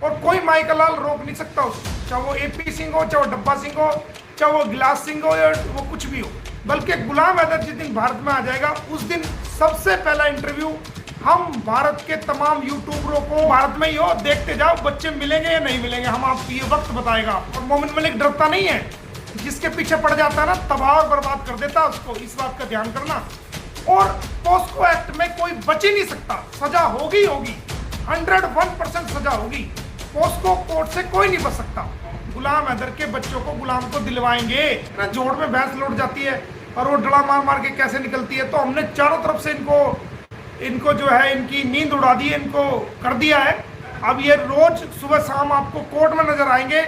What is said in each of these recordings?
और कोई माइकल लाल रोक नहीं सकता उसको, चाहे वो एपी सिंह हो, चाहे वो डब्बा सिंह हो, चाहे वो गिलास सिंह हो, या वो कुछ भी हो। बल्कि गुलाम हैदर जिस दिन भारत में आ जाएगा उस दिन सबसे पहला इंटरव्यू हम भारत के तमाम यूट्यूबरों को, भारत में ही हो, देखते जाओ, बच्चे मिलेंगे या नहीं मिलेंगे, हम आपको ये वक्त बताएगा। और मोमिन मलिक डरता नहीं है, जिसके पीछे पड़ जाता है ना तबाह और बर्बाद कर देता है उसको, इस बात का ध्यान करना। और पोस्को एक्ट में कोई बच ही नहीं सकता, सजा होगी होगी, 101% सजा होगी। पोस्को कोर्ट से कोई नहीं बच सकता। गुलाम हैदर के बच्चों को गुलाम को दिलवाएंगे ना, जोड़ में भैंस लौट जाती है और वो डला मार मार के कैसे निकलती है। तो हमने चारों तरफ से इनको जो है इनकी नींद उड़ा दी है, इनको कर दिया है। अब ये रोज सुबह शाम आपको कोर्ट में नजर आएंगे,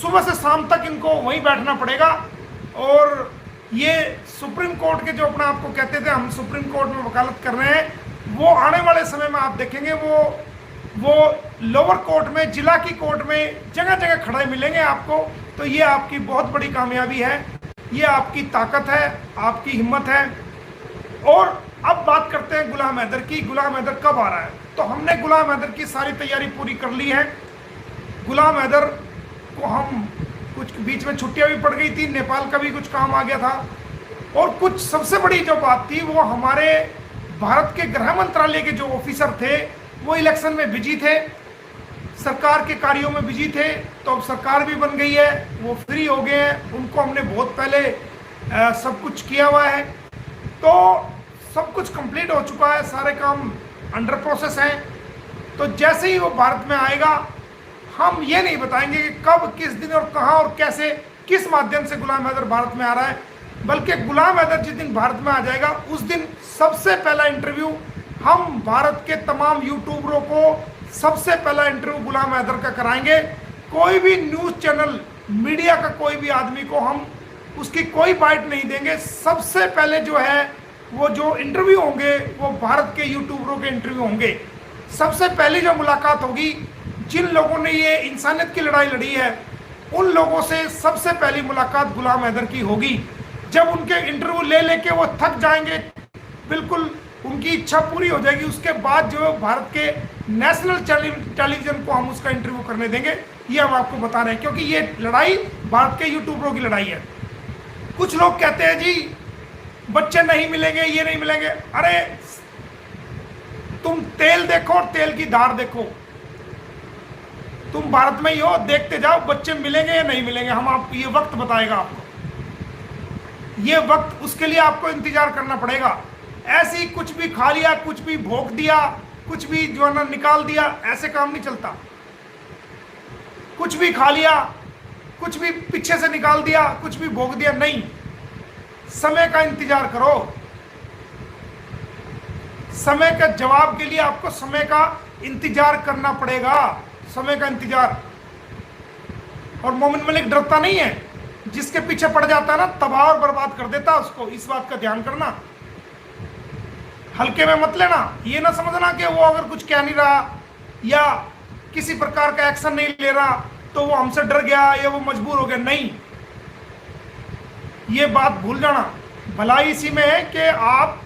सुबह से शाम तक इनको वहीं बैठना पड़ेगा। और ये सुप्रीम कोर्ट के जो अपने आप को कहते थे हम सुप्रीम कोर्ट में वकालत कर रहे हैं, वो आने वाले समय में आप देखेंगे वो लोअर कोर्ट में, जिला की कोर्ट में जगह जगह खड़े मिलेंगे आपको। तो ये आपकी बहुत बड़ी कामयाबी है, ये आपकी ताकत है, आपकी हिम्मत है। और अब बात करते हैं गुलाम हैदर की। गुलाम हैदर कब आ रहा है? तो हमने गुलाम हैदर की सारी तैयारी पूरी कर ली है। गुलाम हैदर को हम कुछ बीच में छुट्टियां भी पड़ गई थी, नेपाल का भी कुछ काम आ गया था, और कुछ सबसे बड़ी जो बात थी वो हमारे भारत के गृह मंत्रालय के जो ऑफिसर थे वो इलेक्शन में बिजी थे, सरकार के कार्यों में बिजी थे। तो अब सरकार भी बन गई है, वो फ्री हो गए हैं, उनको हमने बहुत पहले सब कुछ किया हुआ है। तो सब कुछ कंप्लीट हो चुका है, सारे काम अंडर प्रोसेस हैं। तो जैसे ही वो भारत में आएगा हम ये नहीं बताएंगे कि कब, किस दिन और कहां और कैसे, किस माध्यम से गुलाम हैदर भारत में आ रहा है, बल्कि गुलाम हैदर जिस दिन भारत में आ जाएगा उस दिन सबसे पहला इंटरव्यू हम भारत के तमाम यूट्यूबरों को, सबसे पहला इंटरव्यू गुलाम हैदर का कराएंगे। कोई भी न्यूज़ चैनल, मीडिया का कोई भी आदमी को हम उसकी कोई बाइट नहीं देंगे। सबसे पहले जो है वो जो इंटरव्यू होंगे वो भारत के यूट्यूबरों के इंटरव्यू होंगे। सबसे पहली जो मुलाकात होगी, जिन लोगों ने ये इंसानियत की लड़ाई लड़ी है उन लोगों से सबसे पहली मुलाकात गुलाम हैदर की होगी। जब उनके इंटरव्यू ले लेके वो थक जाएंगे, बिल्कुल उनकी इच्छा पूरी हो जाएगी, उसके बाद जो भारत के नेशनल टेलीविजन को हम उसका इंटरव्यू करने देंगे, ये हम आपको बता रहे हैं। क्योंकि ये लड़ाई भारत के यूट्यूबरों की लड़ाई है। कुछ लोग कहते हैं जी बच्चे नहीं मिलेंगे, ये नहीं मिलेंगे। अरे तुम तेल देखो और तेल की धार देखो, तुम भारत में ही हो, देखते जाओ, बच्चे मिलेंगे या नहीं मिलेंगे, हम आपको ये वक्त बताएगा। आपको ये वक्त, उसके लिए आपको इंतजार करना पड़ेगा। ऐसे ही कुछ भी खा लिया, कुछ भी भोग दिया, कुछ भी जो है ना निकाल दिया, ऐसे काम नहीं चलता। कुछ भी खा लिया, कुछ भी पीछे से निकाल दिया, कुछ भी भोग दिया, नहीं। समय का इंतजार करो। समय के जवाब के लिए आपको समय का इंतजार करना पड़ेगा, समय का इंतजार। और मोमिन मलिक डरता नहीं है, जिसके पीछे पड़ जाता है ना तबाह और बर्बाद कर देता है उसको, इस बात का ध्यान करना। हल्के में मत लेना, ये ना समझना कि वो अगर कुछ कह नहीं रहा या किसी प्रकार का एक्शन नहीं ले रहा तो वो हमसे डर गया या वो मजबूर हो गया, नहीं। ये बात भूल जाना। भलाई इसी में है कि आप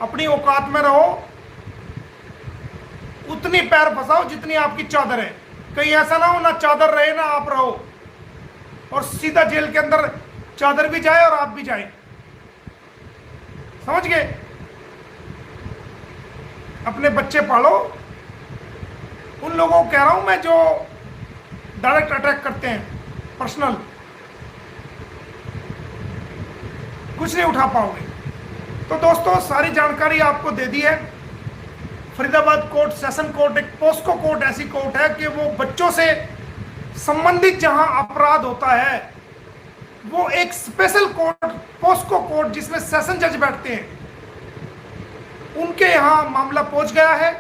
अपनी औकात में रहो, उतनी पैर फंसाओ जितनी आपकी चादर है। कहीं ऐसा ना हो ना चादर रहे ना आप रहो, और सीधा जेल के अंदर चादर भी जाए और आप भी जाए। समझ गए? अपने बच्चे पालो। उन लोगों को कह रहा हूं मैं जो डायरेक्ट अटैक करते हैं, पर्सनल, कुछ नहीं उठा पाओगे। तो दोस्तों सारी जानकारी आपको दे दी है। फरीदाबाद कोर्ट, सेशन कोर्ट, एक पोस्को कोर्ट ऐसी कोर्ट है कि वो बच्चों से संबंधित जहां अपराध होता है वो एक स्पेशल कोर्ट, पोस्को कोर्ट, जिसमें सेशन जज बैठते हैं, उनके यहां मामला पहुंच गया है।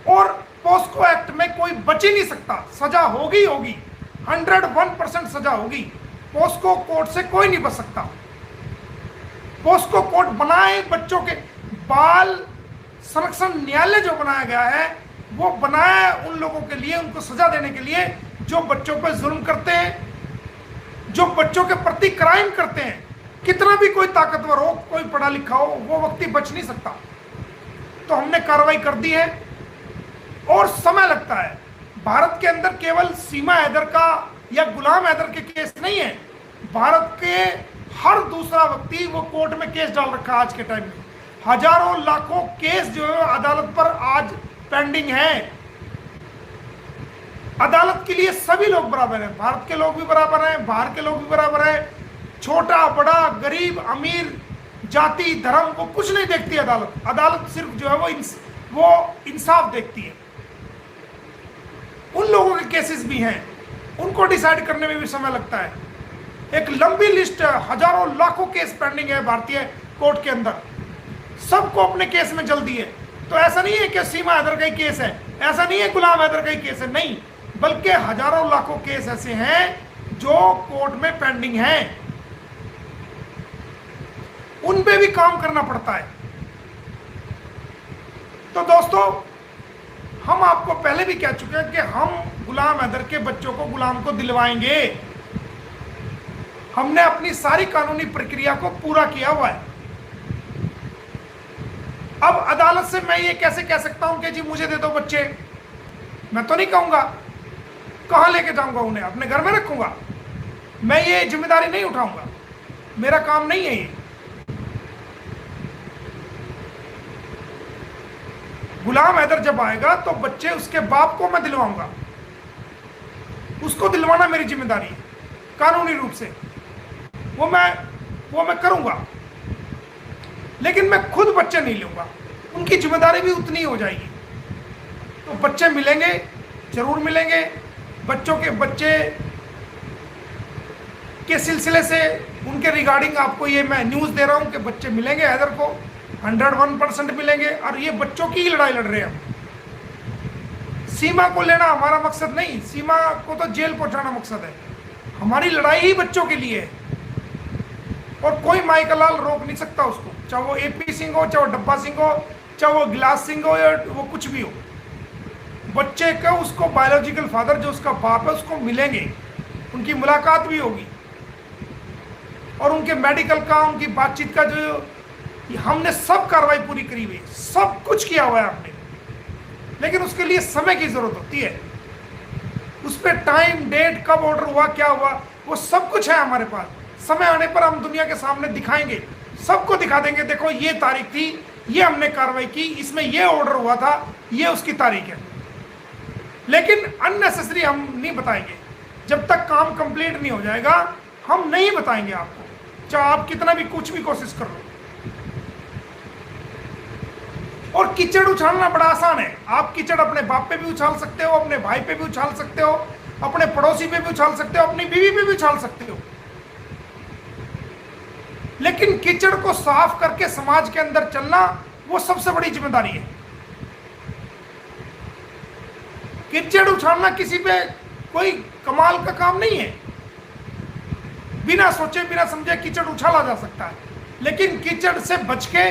और पोस्को एक्ट में कोई बच ही नहीं सकता, सजा होगी होगी, 101% सजा होगी। पोस्को कोर्ट से कोई नहीं बच सकता। पोस्को कोर्ट बनाए बच्चों के, बाल संरक्षण न्यायालय जो बनाया गया है वो बनाया है उन लोगों के लिए, उनको सजा देने के लिए जो बच्चों पर जुल्म करते हैं, जो बच्चों के प्रति क्राइम करते हैं। कितना भी कोई ताकतवर हो, कोई पढ़ा लिखा हो, वो व्यक्ति बच नहीं सकता। तो हमने कार्रवाई कर दी है और समय लगता है। भारत के अंदर केवल सीमा हैदर का या गुलाम हैदर के केस नहीं है, भारत के हर दूसरा व्यक्ति वो कोर्ट में केस डाल रखा है। आज के टाइम में हजारों लाखों केस जो है अदालत पर आज पेंडिंग है। अदालत के लिए सभी लोग बराबर हैं, भारत के लोग भी बराबर हैं, बाहर के लोग भी बराबर हैं, छोटा बड़ा गरीब अमीर जाति धर्म को कुछ नहीं देखती अदालत। अदालत सिर्फ जो है वो इंसाफ देखती है। उन लोगों के केसेस भी हैं, उनको डिसाइड करने में भी समय लगता है। एक लंबी लिस्ट है, हजारों लाखों केस पेंडिंग है भारतीय कोर्ट के अंदर, सबको अपने केस में जल्दी है। तो ऐसा नहीं है कि सीमा हैदर का ही केस है, ऐसा नहीं है गुलाम हैदर का ही केस है, नहीं, बल्कि हजारों लाखों केस ऐसे हैं जो कोर्ट में पेंडिंग हैं, उन पे भी काम करना पड़ता है। तो दोस्तों, हम आपको पहले भी कह चुके हैं कि हम गुलाम हैदर के बच्चों को गुलाम को दिलवाएंगे। हमने अपनी सारी कानूनी प्रक्रिया को पूरा किया हुआ है। अब अदालत से मैं ये कैसे कह सकता हूं कि जी मुझे दे दो बच्चे? मैं तो नहीं कहूंगा। कहां लेके जाऊंगा उन्हें? अपने घर में रखूंगा? मैं ये जिम्मेदारी नहीं उठाऊंगा, मेरा काम नहीं है ये। गुलाम हैदर जब आएगा तो बच्चे उसके बाप को मैं दिलवाऊंगा, उसको दिलवाना मेरी जिम्मेदारी है कानूनी रूप से, वो मैं करूंगा। लेकिन मैं खुद बच्चे नहीं लूंगा, उनकी जिम्मेदारी भी उतनी हो जाएगी। तो बच्चे मिलेंगे, जरूर मिलेंगे। बच्चे के सिलसिले से उनके रिगार्डिंग आपको ये मैं न्यूज़ दे रहा हूं कि बच्चे मिलेंगे हैदर को, 101% मिलेंगे। और ये बच्चों की ही लड़ाई लड़ रहे हैं। सीमा को लेना हमारा मकसद नहीं, सीमा को तो जेल पहुंचाना मकसद है। हमारी लड़ाई ही बच्चों के लिए है, और कोई माइकल लाल रोक नहीं सकता उसको, चाहे वो एपी सिंह हो, चाहे वो डब्बा सिंह हो, चाहे वो गिलास सिंह हो, या वो कुछ भी हो। बच्चे का उसको बायोलॉजिकल फादर जो उसका बाप है उसको मिलेंगे, उनकी मुलाकात भी होगी, और उनके मेडिकल का, उनकी बातचीत का जो हमने सब कार्रवाई पूरी करी हुई, सब कुछ किया हुआ है आपने। लेकिन उसके लिए समय की जरूरत होती है, उस पर टाइम डेट कब ऑर्डर हुआ क्या हुआ वो सब कुछ है हमारे पास। समय आने पर हम दुनिया के सामने दिखाएंगे, सबको दिखा देंगे, देखो ये तारीख थी, ये हमने कार्रवाई की, इसमें ये ऑर्डर हुआ था, ये उसकी तारीख है। लेकिन अननेसेसरी हम नहीं बताएंगे, जब तक काम कंप्लीट नहीं हो जाएगा हम नहीं बताएंगे आपको, चाहे आप कितना भी कुछ भी कोशिश कर लो। और कीचड़ उछालना बड़ा आसान है। आप कीचड़ अपने बाप पे भी उछाल सकते हो, अपने भाई पे भी उछाल सकते हो, अपने पड़ोसी पे भी उछाल सकते हो, अपनी बीवी पे भी उछाल सकते हो। लेकिन कीचड़ को साफ करके समाज के अंदर चलना वो सबसे बड़ी जिम्मेदारी है। कीचड़ उछालना किसी पे कोई कमाल का काम नहीं है, बिना सोचे बिना समझे कीचड़ उछाला जा सकता है। लेकिन कीचड़ से बच के,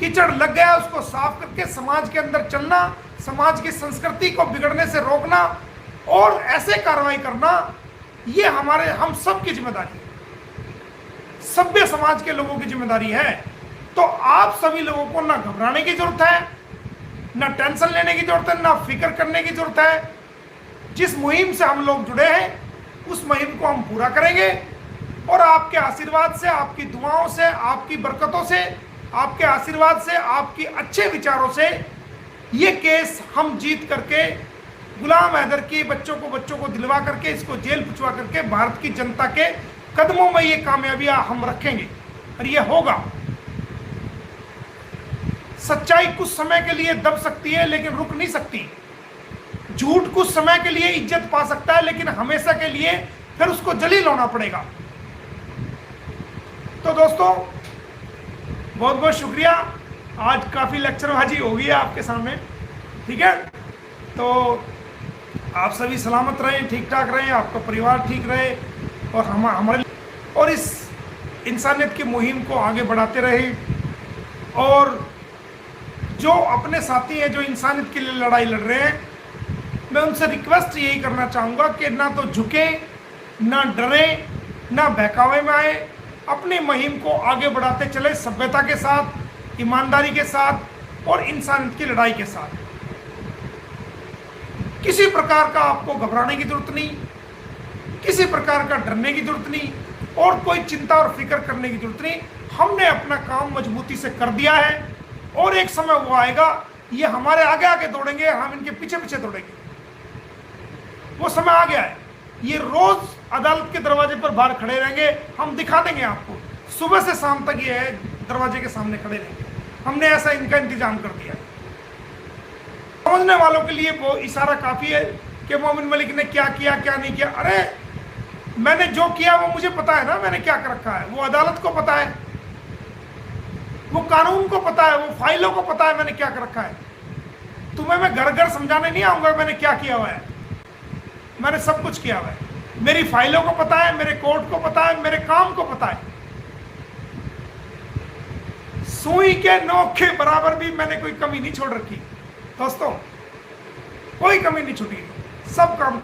कीचड़ लग गया उसको साफ करके समाज के अंदर चलना, समाज की संस्कृति को बिगड़ने से रोकना और ऐसे कार्रवाई करना, ये हम सब की जिम्मेदारी है, सभ्य समाज के लोगों की जिम्मेदारी है। तो आप सभी लोगों को ना घबराने की जरूरत है, ना टेंशन लेने की जरूरत है, ना फिक्र करने की जरूरत है। जिस मुहिम से हम लोग जुड़े हैं उस मुहिम को हम पूरा करेंगे, और आपके आशीर्वाद से, आपकी दुआओं से, आपकी बरकतों से, आपके आशीर्वाद से, आपकी अच्छे विचारों से ये केस हम जीत करके गुलाम हैदर की बच्चों को दिलवा करके, इसको जेल भिजवा करके भारत की जनता के कदमों में ये कामयाबियां हम रखेंगे, और ये होगा। सच्चाई कुछ समय के लिए दब सकती है लेकिन रुक नहीं सकती। झूठ कुछ समय के लिए इज्जत पा सकता है लेकिन हमेशा के लिए फिर उसको जलील होना पड़ेगा। तो दोस्तों, बहुत बहुत शुक्रिया। आज काफ़ी लेक्चरबाजी हो गई है आपके सामने, ठीक है। तो आप सभी सलामत रहें, ठीक ठाक रहें, आपका परिवार ठीक रहे, और हमारे और इस इंसानियत की मुहिम को आगे बढ़ाते रहे। और जो अपने साथी हैं जो इंसानियत के लिए लड़ाई लड़ रहे हैं, मैं उनसे रिक्वेस्ट यही करना चाहूँगा कि ना तो झुकें, ना डरें, ना बहकावे में आए, अपनी मुहिम को आगे बढ़ाते चले सभ्यता के साथ, ईमानदारी के साथ और इंसानियत की लड़ाई के साथ। किसी प्रकार का आपको घबराने की जरूरत नहीं, किसी प्रकार का डरने की जरूरत नहीं और कोई चिंता और फिक्र करने की जरूरत नहीं। हमने अपना काम मजबूती से कर दिया है और एक समय वो आएगा, ये हमारे आगे आगे दौड़ेंगे, हम इनके पीछे पीछे दौड़ेंगे। वो समय आ गया है। ये रोज अदालत के दरवाजे पर बाहर खड़े रहेंगे, हम दिखा देंगे आपको, सुबह से शाम तक ये है दरवाजे के सामने खड़े रहेंगे। हमने ऐसा इनका इंतजाम कर दिया है। समझने वालों के लिए वो इशारा काफी है कि मोमिन मलिक ने क्या किया क्या नहीं किया। अरे मैंने जो किया वो मुझे पता है ना, मैंने क्या कर रखा है, वो अदालत को पता है, वो कानून को पता है, वो फाइलों को पता है मैंने क्या कर रखा है। तुम्हें मैं घर घर समझाने नहीं आऊंगा मैंने क्या किया हुआ है। मैंने सब कुछ किया हुआ है, मेरी फाइलों को पता है, मेरे कोर्ट को पता है, मेरे काम को पता है। सुई के नोक के बराबर भी मैंने कोई कमी नहीं छोड़ रखी दोस्तों, कोई कमी नहीं छूटी, सब काम